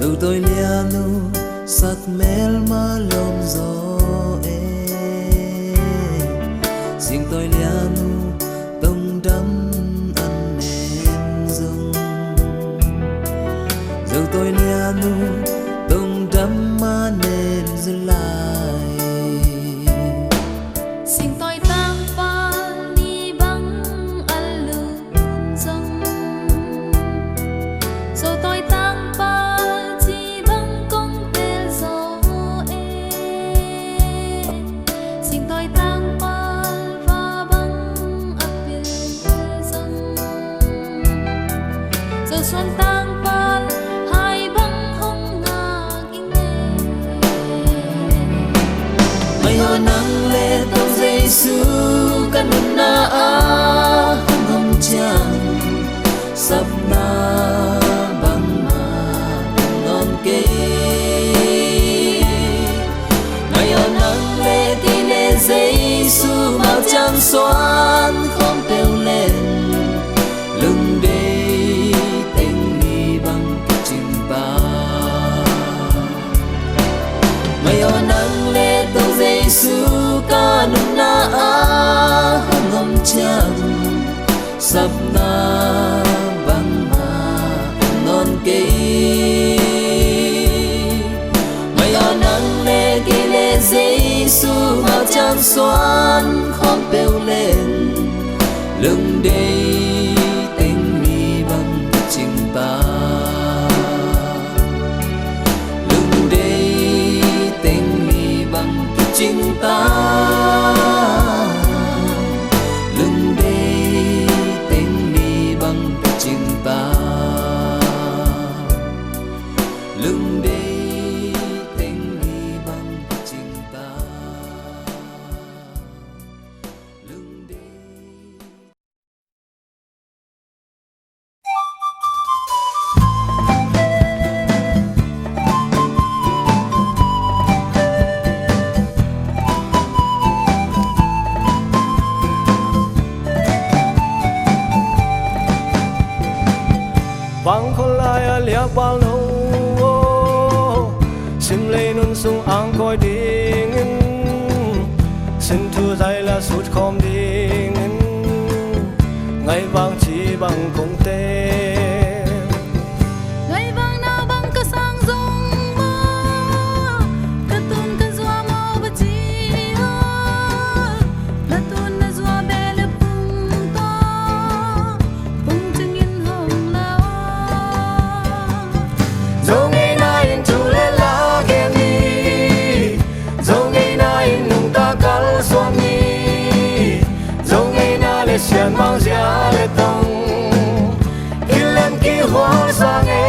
dù tôi lianu sắc mel mà lom gió riêng tôi lianu tông đắm ăn nên dung dù tôi lianu tông đắm mà nên dừng lại xin tôi tăng pa ni băng alu dông dù tôi tăng pa chỉ băng công tel gió xin tôi tăng pa và băng apil dông dù xuân tăng pa hai băng hong ngạc mày hoa nắng lên tông Giêsu căn na ngâm chàng sắp na bằng mà non kê mày hoa nắng lên thì nè Giêsu màu trắng xoan không kêu lên lưng đây tên mi bằng cái chim ba mày hoa nắng lên tông Giêsu căn na ngâm chàng sắp na bằng mà non kê mày hoa nắng lên kia lên Giêsu màu trắng xoan không kêu lên lưng đây tên mi bằng cái chim ba lưng đây tên mi bằng cái chim ta lưng đây tên mi bằng cái chim ta lưng đây tên mi bằng cái chim ta lưng đây Bang kolaya liak bal no sim le nun sung ang koi dingin sin thu dai la sut khom dingin ngai bang chi bang kong te ngày vang na bang ka sang zong ma ka tun ka zua mo ba chi ha la tun na zua be le pung to pung ching in hong la dong ai na in chu le la ke ni dong ai na in nung ta kal swam ni dong ai na le sian mang sia le tong kilen ki hwal sang e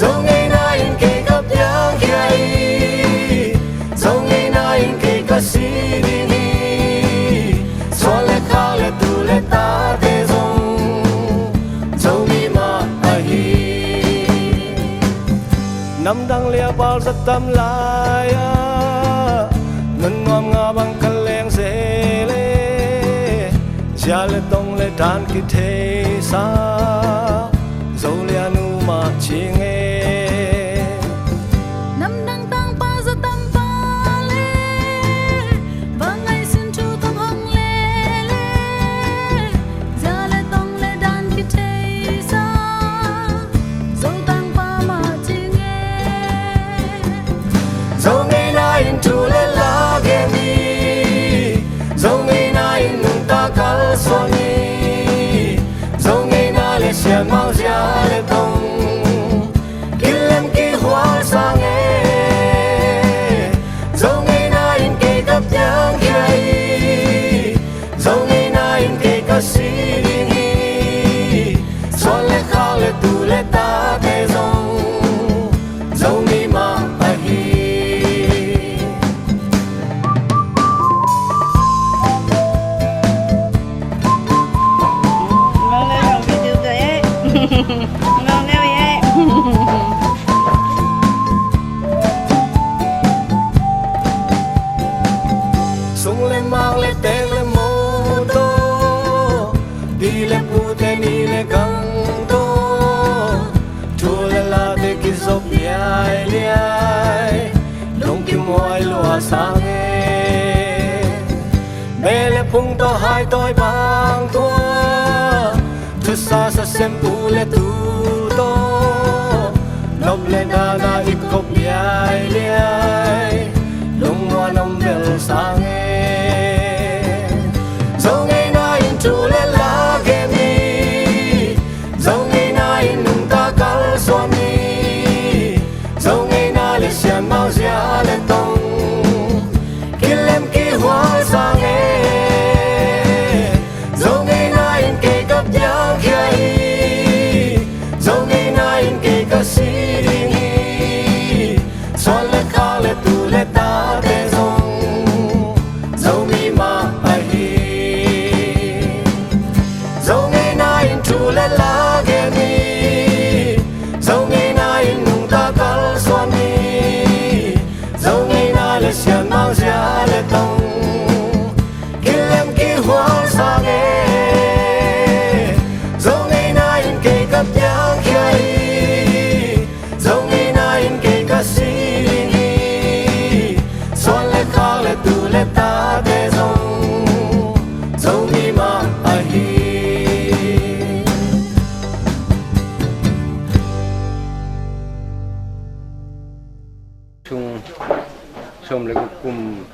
dong ai na in ke kap yang ki ai dong ai na in ke ka si ni ni so le kha le tu le ta te dong mi ma a hi nam dang lia bal sa tam lai a nun ngom nga bang kaleng se le ja le tong le dan ki the sa zo lia nu ma ching e nam dang tang pa za tam pa le bang ai sin chu tam hong le le za le tong le dan ki te sa zo tang pa ma ching zo ngai na in tu le la ge ni zo ngai na in nung ta kal so ni zo ngai na le sian mau sia le tong kilen ki hwal sang e zo ngai na in ke kap yang ki ai zo ngai na in ke ka si ni so le kha le tu le ta te zo mi ma a hi ngon lên video kìa ngon nha sang nghe mẹ lệ phung to hai tôi bang tua tu sa sa xem pu lệ tu to nộp lệ na ít cốc nhai liai lung hoa nông bèo sang nghe dấu ngày nay chủ lệ lá ghé mi dấu ngày nay nung ta cal xoan mi dấu ngày nay lệ xian mau zia lệ tông kia lem kia hoa sang nghe dấu ngày nay kê cặp nhang kia dấu ngày nay kê cặp si đi xoan lệ khá lệ tu lệ ta tê dông dấu mi ma ai dấu ngày nay chủ lệ lá ghé mi dấu ngày nay nung ta cal xoan mi dấu ngày nay lệ xian mau zia lệ tông kia lem kia hoa sang nghe dấu ngày nay kê cặp nhang kia dấu ngày nay kê cặp si đi xoan lệ khá lệ tu lệ ta tê dông dấu mi ma ai chung som le kum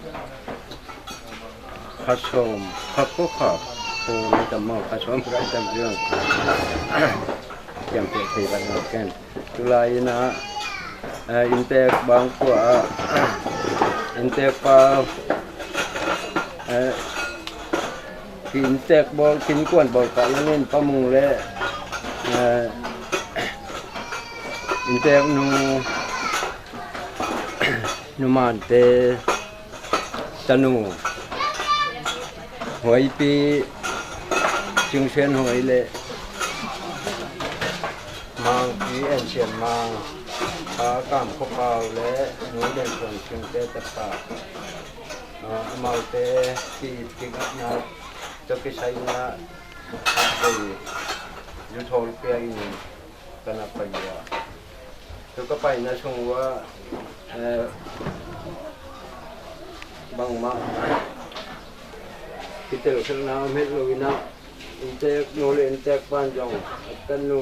khasom khakko khap ko le tamma khasom ka tam jong yang te ban ken tulai na intek bang ko intek pa intek bol kin kwan bol ka len pamung le intek nu man te tanu hoi pi chung sen hoi le mang pi en chen mang kam kho pao le nu den son chung te ta pa mau te ki na to ki sai na ai yu thol pe in kana pa ya to ka pai na chung wa bằng mà cái từ phương nào hết rồi na intek nô lên intek ban dòng tân nô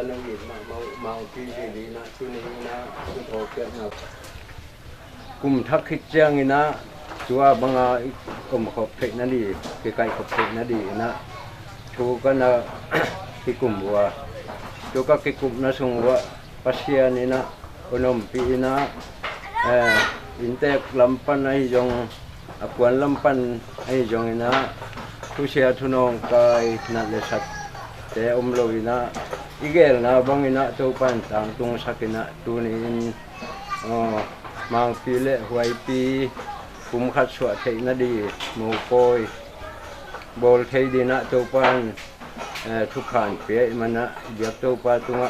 gì mà mau cái gì na chú này na chú thổ kiện na cùng thắc khích giang na chú à bằng à cùng học thịt na đi cái học thịt na đi na chú cái na cái cùng vừa chú các cái cùng na sung vừa pasien ni na onom pi na intek lampan ai jong akuan lampan ai jong na tu sia thunong kai na le sat te lo ina igel na bang ina to pan tang tung sakina tu ni mang pi le huai pi kum khat swa thei na di mo koi bol thei di na to pan thu khan pe mana jak to pa tunga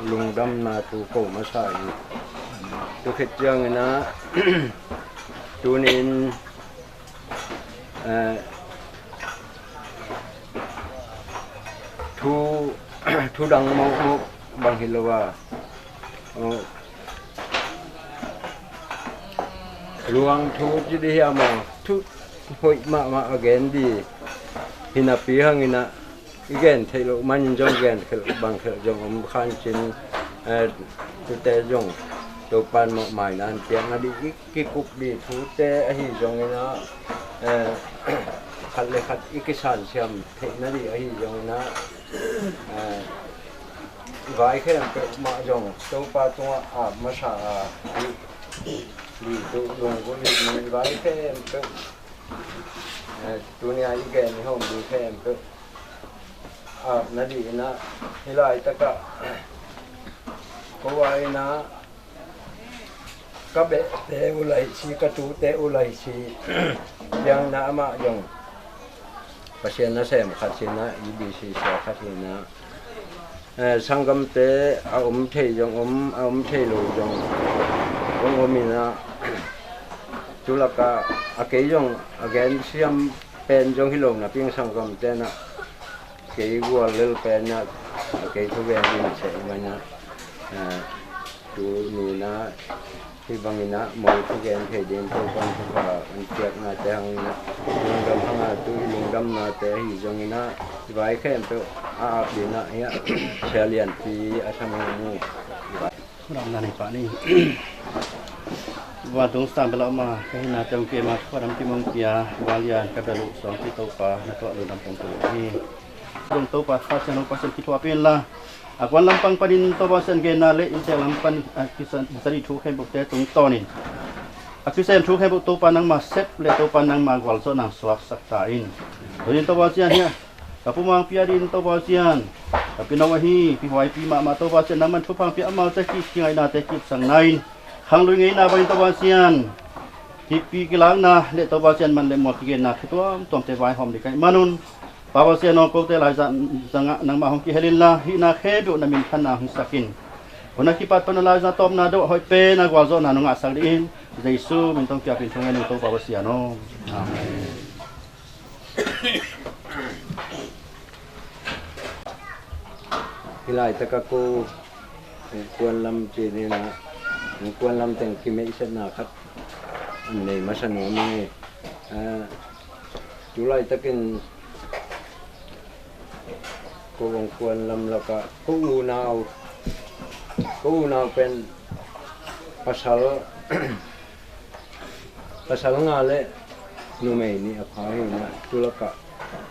lungdam na tu ko ma sa ni tu khit jang na tu nin thu đăng mau bằng hilowa luang thu chỉ đi mà thu hội mà again đi hinapi hangina again thấy lộ man jong again bằng khởi jong khan chín tu te jong tu pan một mài nan tiếng nó đi cái cục đi thu te hi jong na khát le khát cái sản xem thấy nó đi hi jong na vài cái làm việc mà dùng đâu pa tua mà sa đi tu dùng của mình vài cái làm việc tu này cái này không đi cái làm việc nó đi na thì lại tất cả có vài na các bé té ulai si các chú té ulai si yang na mà dùng pasien na xem khát xin na đi si sa khát xin na sangam te thei jong thei lo jong mina tulaka akei jong again siam pen jong hilong na ping sangam te na kei gua lel pen na akei thu ven din che mana chú nì na thì bằng na mỗi cái gen thể đến tôi còn không phải ăn tiệc na thế hàng na lùng đâm hàng na tôi lùng đâm na thế thì giống na vài cái em tôi đi na ya xe liền thì ở trong nàyเราหน้าในป่านี่วันตรงสามไปแล้วมาแค่นาจงเกมาขอดำที่มงเกียวาลียกับเบลุสองที่โตป่าแล้วก็เดินดำตรงตัวนี่ตรงโตป่าข้าเชนองปัสคิดว่าเป็นละอากวันลำปังปดินโตป่าเซนเกนาเละอินเจลำปันกิสันสริทุกให้บุกเตตรงตอนี่อากิเซนทุกให้บุกโตป่านังมาเซฟและโตป่านังมากวลโซนังสวักสักตาอินตัวนี้โตป่าเซียนเนี่ยกับผู้มังพิอาดินโตป่าเซียนกับพี่น้องว่าฮีพี่หอยพี่มาโตป่าเซียนน้ำมันทุกพังพี่อามาตะกี้ที่ไงนาตะกี้สังไนขังลุยไงนาไปโตป่าเซียนที่ปีกิลังนาเละโตป่าเซียนมันเลยหมดกินนาคือตัวต้มเตวายหอมดีกันมานุนป่าเซียนองโกเตลายจังนังมาหงกิเฮลินลาฮินาเคดุนามินขันนาหงสักินคนนักขีปัดปนลายจัต้มนาโดหอยเปนากวาโซนานงอาสักดินเยซูมันต้องเกี่ยวกับทงเงินตัวป่าเซียนองอาเมน thì lại tất cả cô quan lâm chỉ nên là quan lâm từng khi mấy sinh nào khách này mà sinh nữa này chú lại tất cả cô bằng quan lâm là cả cô u nào bên pasal ngà lệ nu mày ni ở khỏi na chú là cả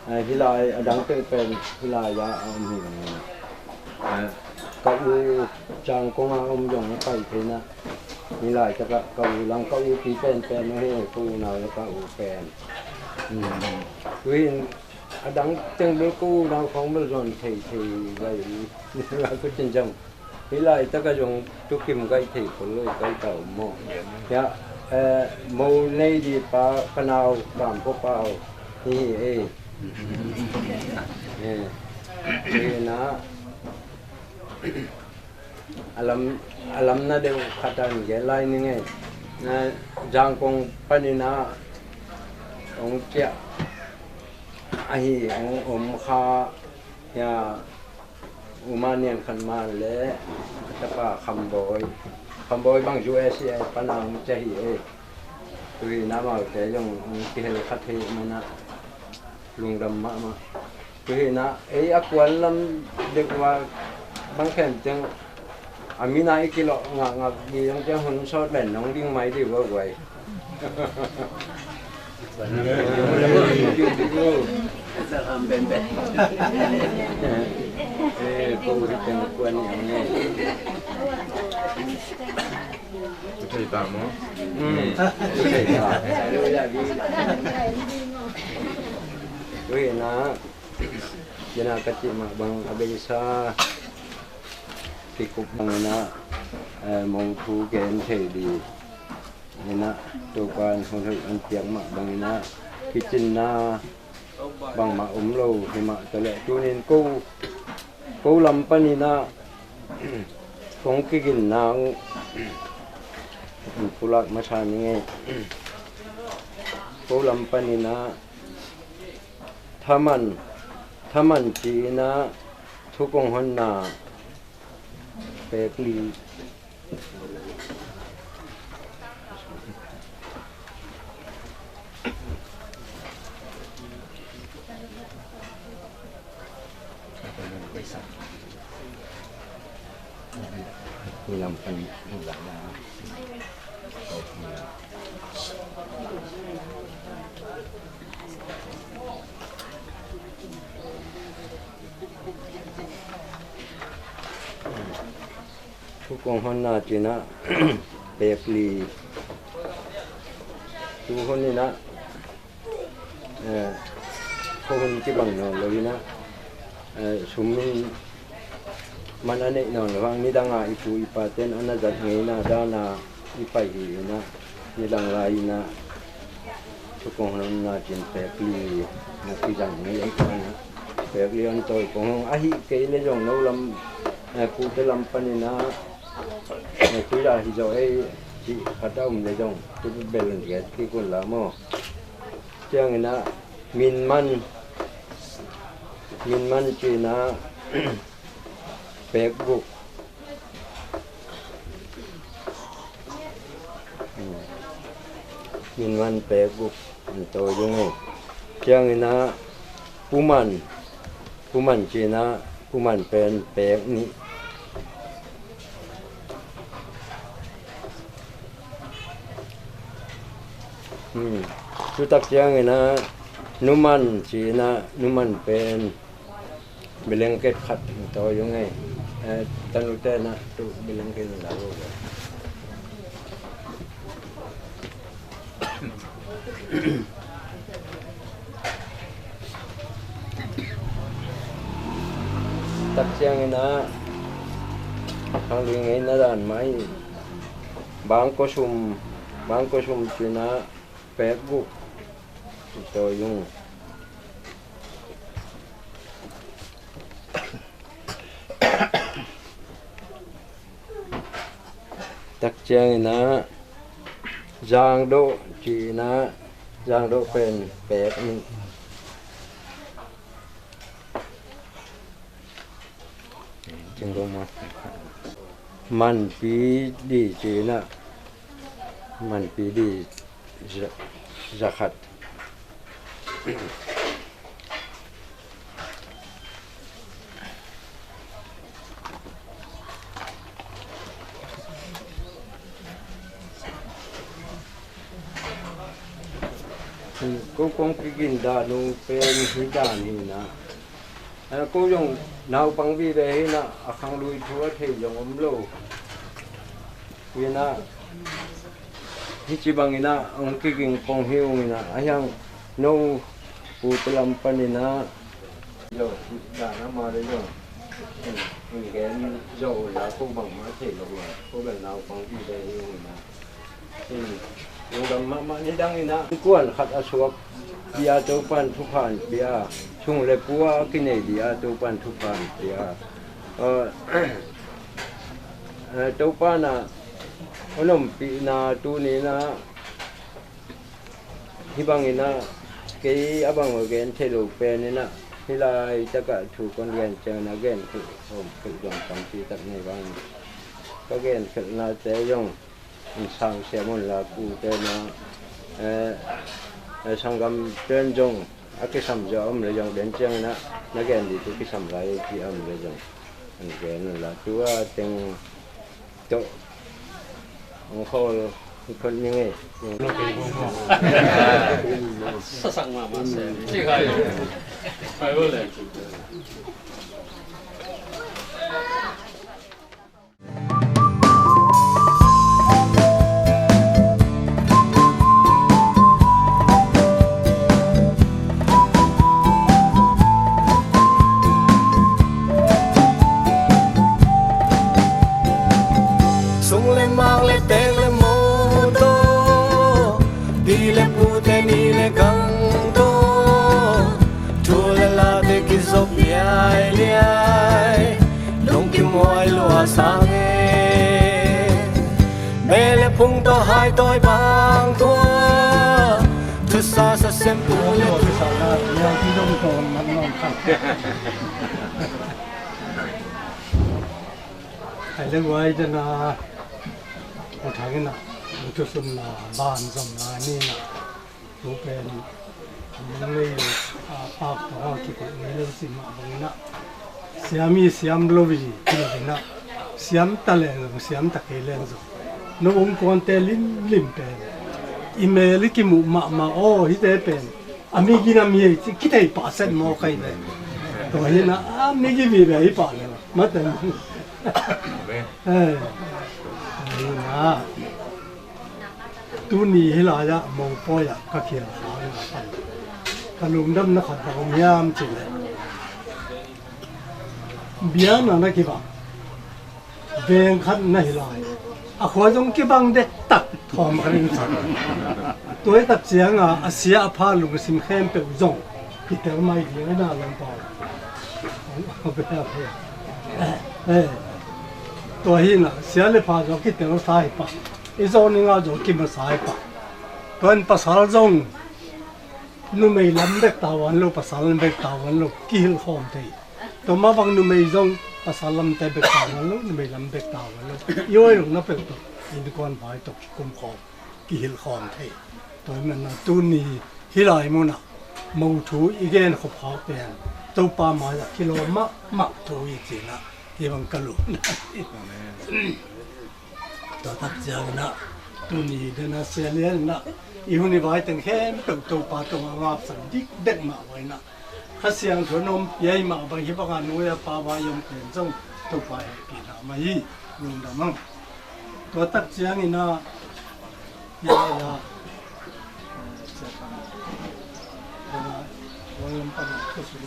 thì lại đáng tự bên thì lại ra ông hiểu cậu chàng công an ông dùng nó phải thế na như lại cho cậu làm cậu tí pen nó hay cô nào là cậu pen vì đáng từng đứa cô nào không bao giờ thì vậy là có chân trọng thì lại tất cả dùng tôi kiếm cái thì có lối cái tàu mò ya màu này thì pa nào cảm có bao thì thì nó alam na deu khatan ge lai ni nge na jang kong panina ong tia ahi ong kha ya umanian khan ma le tapa khamboi bang USA panang chahi e tui na ma te jong ki hel khathi mana lungdam ma tui na e akwan lam dekwa bang khen chang amina ikilo nga gi yang chang hun sot ben nong ding mai di wo wai Salam ben ben. Cô đi tìm quen yang nghe thầy tạm đó thầy tạm rồi là đi rồi na jana kecil mak bang abisa pikup bang na mau thu gen thầy đi na tu quan hôn hôn ăn tiếng mak bang na kitchen na bang mak lâu thì mak tele tu nên cô làm pani na không cái gìn nào phụ lạc mà sao nghe cô làm pani na Thaman chỉ na thu công hôn na bẹp lì mình làm phần lại là thu công hôn na chỉ na bẹp lì thu hôn này na hôn cái bằng nào rồi na sum man ane no wang ni danga ipu ipaten ana zat ngai na dana ipai hi na ni dang lai na thukong na chin pe pli na pi jang ngai ai ka na pe pli an toi kong a hi ke le jong no lam ku te lam pan na ku ra hi jo ai chi khata le jong tu belen ge ki kun la mo chang na min man chi na Facebook min man pe bu to yung e chiang ina puman china puman pen pe ni tu tak chiang ina numan china numan pen bilang ket khat to yung e tanu te na tu bilang ket la lo tak chiang ina khang ling ina dan mai bang ko sum china pe bu to yung tak chiang ina giang độ china giang độ pen pe ni chừng đâu mà man pi di china man pi di zakat cô con cái kinh đà nung pen hi đà ni na cô dùng nào bằng vi về na khang lui thua thì dùng lâu vì na hi chỉ bằng na ông cái kinh con hiu na ayang nô phụ làm pan na rồi đà nó mà đấy rồi cái dầu là cô bằng má thể rồi cô bằng nào bằng vi về na yung dama ni dang ina kuan khat aswak dia to pan thupan dia chung le puwa kine dia to pan thupan dia to pana onom pi na tu ni na hibang ina ke abang again thelo pen ina hilai taka thu kon gen chen again ku hom ku jong tam ti tak nei bang ka gen khel na te yong sang semon la ku te na sangam ten jong akisam jo om le jong den chang na gen di tu kisam lai ki om le jong an gen la tua teng to ong khol kon ni nge sa sang ma ma se chi ga ye pai wo le sang mele phung to hai tôi bang tua tu sa sa sem pu le tu sa na ya ki dong ton man non khang hai le wai jana o thang na tu sun na ban zam na ni na tu pen le pa to ki ko le si ma bang na siam lovi ki na siam taleng siam takelen zo no kon te lim pe email ki mu ma o hi te pen ami gi na mi ki te pa sen mo kai ne to hi na ami gi vi be hi pa le ma te na tu ni hi la ya mo po ya ka khia ka lum dam na khat ba yam chi le biya na ki ba ven khát này lại khóa trong cái băng để tắt thòm cái gì tôi tập giang xia pha lùng sim khem bèo rong cái tờ mai gì cái nào làm bảo tôi hi là xia le pha cho cái tờ sai pa cái rong này ngao cho cái mà sai pa tôi pa sal rong nu mày lắm bek tàu anh lu pa sal bek tàu anh lu kil khom thế tôi mà bằng nu mày rong pasalam te bek taw lo me lam bek taw lo yoi rong na pe to in kon bai to kum khom ki hil khom the ตัวมันนะตัวนี้ฮิลายมุนะมูทูอีกเองขบเขาเป็นตัวปลามาจากกิโลมะทูอีกนะที่มันกระลุนะตัวตักจังนะตัวนี้เดินเสียเลี้ยนนะอีหุ่นนี่ไว้ตั้งแค่ตัวปลาตัวงาบสันดิกเด็กมาไว้นะข้าเสียงถั่วนมใหญ่มาบางทีบางอันนู้นปลาวายมเป็นจงตัวปลาปีน่ะมายี่ยุ่งดำมั้งตัวตักจังนี่นะยาละวันปันทุสุริ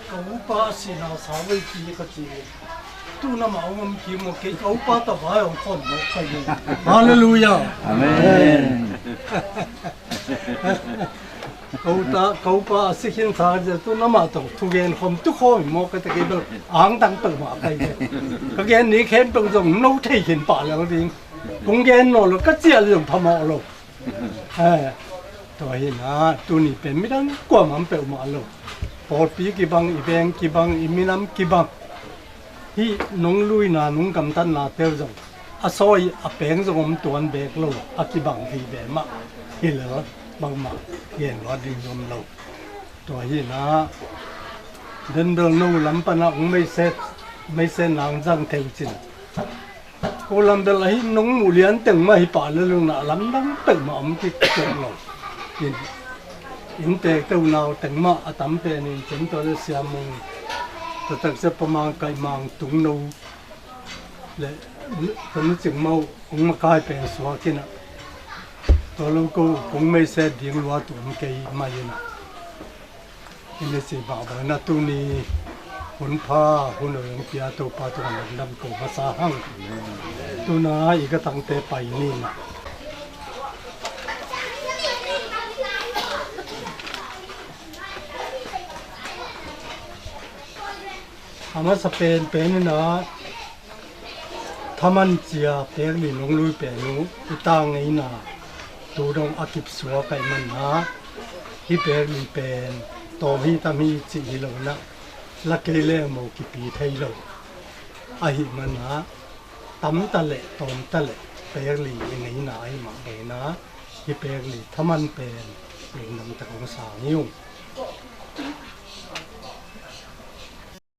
เขาป้าสินาสาวอีกีก็จีตู้น้ำมันมันกินหมดเกี่ยวป้าตะไบของคนหมดไปเลยฮาเลลูยาอาเมนเขาป้าสิขินสาจะตู้น้ำมันต้องทุกเย็นผมทุกคนหมดก็ตะกี้แบบอ่างตังตัวมาไปเลยก็แกนี่แค่เป็นตรงนู้นที่เห็นป่าแล้วจริงคงแกนโน่แล้วก็เจียเรื่องพม่าลูกตัวเห็นนะตัวนี้เป็นไม่ได้กว่ามันเป็นมาลูกปอดปีกี่บังอีแบงกี่บังอีมีน้ำกี่บังที่น้องลุยนาน้องกำตันนาเตลจงอาซอยอาแปงจงตัวอันเบกลูกอากี่บังที่แบบมาที่เหลือบางมาเย็นว่าดิ่งจมลูกตัวเห็นนะเดินเดินนู่นลำปนักไม่เสร็จนางจังเทวจินกูลำเดลให้น้องหมูเลี้ยนตึงมาให้ป่าเรื่องน่ะลำดังตึงมาอมที่จงเราอินเตกตัวนาวตึงมาอาตัมเป็นจนตัวเสียมุงแต่ตั้งแต่ประมาณไกลมังตุงนูและตอนนี้จึงเมาคงมากลายเป็นสวากินะตัวลูกกูคงไม่เสร็จดิ้งวัวตัวมันเกยมาอยู่นะอินเดียสิบ่าวนะตัวนี้หุ่นผ้าหุ่นเหลืองเปียตัวปลาตัวนั้นดำตัวภาษาหั่งตัวน้าอีกก็ตั้งแต่ไปนี่นะอามาสเปนเป็นนะถ้ามันเจียเปกลีน้องลุยเป็นนูอีตางไงนะตัวดงอากิบสัวไก่มันนะที่เปกลีเป็นตัวพี่ตามีจีโลนะลักเกเล่โมกิปีไทยโลอาหิมันนะตั้มตะเละตอมตะเละเปกลียังไงนะไอ้มาเบนะที่เปกลีถ้ามันเป็นน้ำตะของสานิ้ว